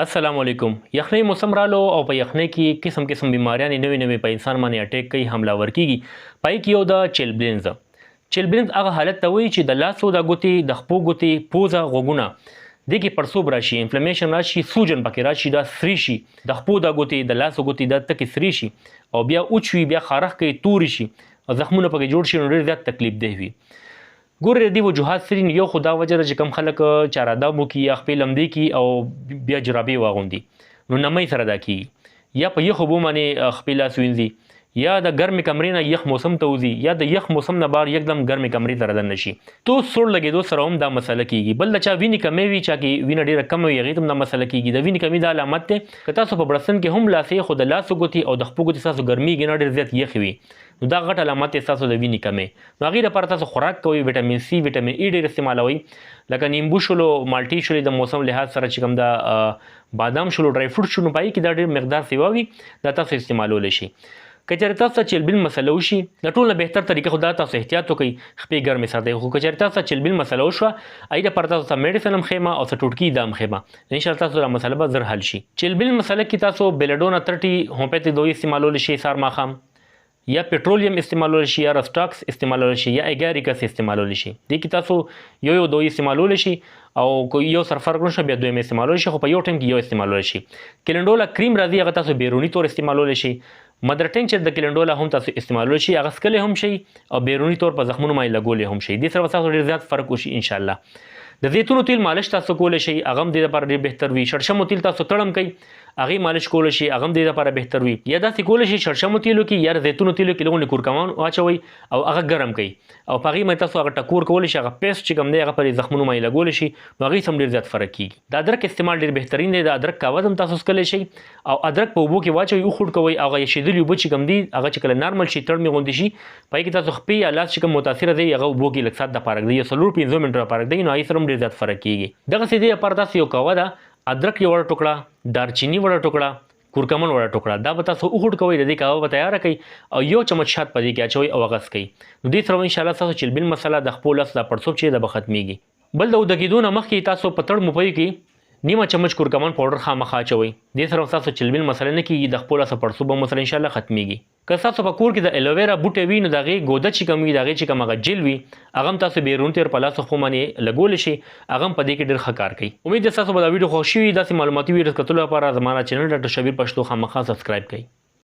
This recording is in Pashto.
السلام علیکم. یخنۍ موسم رالو او په یخنۍ کې قسم قسم بیماریانې نوې په انسان باندې اټیک کوي، حمله ور کیږي. پای کې یو د چیلبلینز. چیلبلینز هغه حالت ته وایي چې د لاسو د ګوتې، د خپو ګوتې، پوزه، غوږونه دې کې پړسوب راشي، انفلمیشن راشي، سوجن پکې راشي، دا سری شي، د خپو د ګوتې، د لاسو ګوتې دا تکې سری شي او بیا اوچوي، بیا خارښ کوي، توري شي او زخمونه پکې جوړ شي، نو ډېر زیات تکلیف دی وي. ګورې د دې وجوهات سري یو خو دا وجه ده چې کوم خلک چارهدام وکړي یا خپې لمدې کړي او بیا جرابې واغوندي، نو نمۍ سره دا کېږي، یا په یخ اوبو باندې خپې لاس وینځي، یا د ګرمې کمرې نه یخ موسم ته وځي، یا د یخ موسم نه بار یکدم ګرمې کمرې ته رادننه شي. تو سوړ لګېدو سره هم دا مسله کېږي. بل د چا وینې کمې وي، چا کې وینه ډېره کمه وي، هغې ته هم دا مسله کېږي. د وینې کمي دا علامت دی که تاسو په بړستن کې هم لاسې، خو د لاسو ګوتې او د خپو ګوتې ستاسو ګرمېږي نه، ډېر زیات یخې وي، نو دا غټ علامت دی ستاسو د وینې کمې. نو هغې لپاره تاسو خوراک کوئ، ویټامین سی، ویټامین ای ډېر استعمالوئ، لکه نیمبو شولو، مالټې شولې د موسم لحاظ سره چې کوم دا بادام شولو، ډرای فروټ شولو، په هغې کې دا ډېر مقدار سیوا وي، دا تاسو استعمالولی شي. که چېرې تاسو ته چیلبلین مسله وشي، د ټول نه بهتر طریقه خو دا تاسو احتیاط وکړئ، خپې ګرمې ساتئ. خو که چېرې تاسو ته چیلبلین مسله وشوه، هغې لپاره تاسو ته میډیسن هم ښیم او څه ټوټکي دا هم ښیم، انشاءالله تاسو دا مسله به زر حل شي. چیلبلین مسله کې تاسو بیلډونه 30 هومیوپیتھک دوی استعمالولی شي سهار ماښام، یا پټرولیم استعمالولی شي، یا رسټاکس استعمالولی شي، یا ایګاریکس استعمالولی شي. دې کې تاسو یو دوی استعمالولی شي او یو سره فرق نشو بیا دویم استعمالولی شي، خو په یو ټایم کې یو استعمالولی شي. کلینډولا کریم راځي، هغه تاسو بیروني طور استعمالولی شي. مدر ټینچر د کلینډولا هم تاسو استعمالولی شي، هغه څکلی هم شي او بیروني طور په زخمونو باندې لګولی هم شي. دې سره به تاسو ډېر زیات فرق وشي انشاءالله. د زیتونو تیل مالش تاسو کولی شئ، هغه هم دې لپاره ډېر بهتر وي. شړشمو تیل تاسو تړم کوئ، هغې مالش کولی شي، هغه هم دې لپاره بهتر وي. یا داسې کولی شئ شړشمو تیلو کې یا زیتونو تیلو کې لږ کورکمان واچوئ او هغه ګرم کوئ او په هغې باندې تاسو هغه ټکور کولی شئ، هغه پیسټ چې کوم دی هغه په زخمونو باندې لګولی شي، نو هغې هم ډېر زیات فرق کېږي. د ادرک استعمال ډېر بهترین دی. د ادرک کاوه هم تاسو څکلی شئ او ادرک په اوبو کې واچوئ، وخوټ کوئ، هغه یشېدلي اوبه چې کوم دي هغه چې کله نارمل شي، تړمې غوندې شي، په هغې کې تاسو خپې یا لاس چې کوم متاثره دی هغه اوبو کې لږ ساعت دپاره ږدئ، یا 4-5 منټو دپاره ږدئ، نو هغې سره هم ډېر زیات فرق کېږي. دغسې دې لپاره تاسو یو قهوه ده، ادرک یو وړه ټوکړه، دارچیني وړه ټوکړه، کورکمن وړه ټوکړه، دا به تاسو وخوټ کوئ، د دې قهوه به تیاره کوئ او یو چمچ شات په دې کې اچوئ او هغه څکئ، نو دې سره به انشاءالله ستاسو چیلبلین مسله د خپو لاسو دا پړسوب چې دا به ختمیږي. بل د اوده کېدو نه مخکې تاسو په تړ موپیو کې نیمه چمچ کورکمن پاوډر خامخا اچوئ، دې سره ستاسو چیلبلین مسله نه کېږي، د خپو لاسو پړسوب هم سره انشاءالله ختمیږي. که ستاسو په کور کې د الوویرا بوټی وي، نو د هغې ګوده چې کوم وي، د هغې چې کوم هغه جیل وي، هغه هم تاسو بیرون تېر په لاسو خپو باندې لګولی شئ، هغه هم په دې کې ډېر ښه کار کوي. امید ده ستاسو به دا ویډیو خوښ شوي. داسې معلوماتي ویډیوز کتلو لپاره زما چینل ډاکټر شبیر پښتو خامخا سبسکرایب کړئ.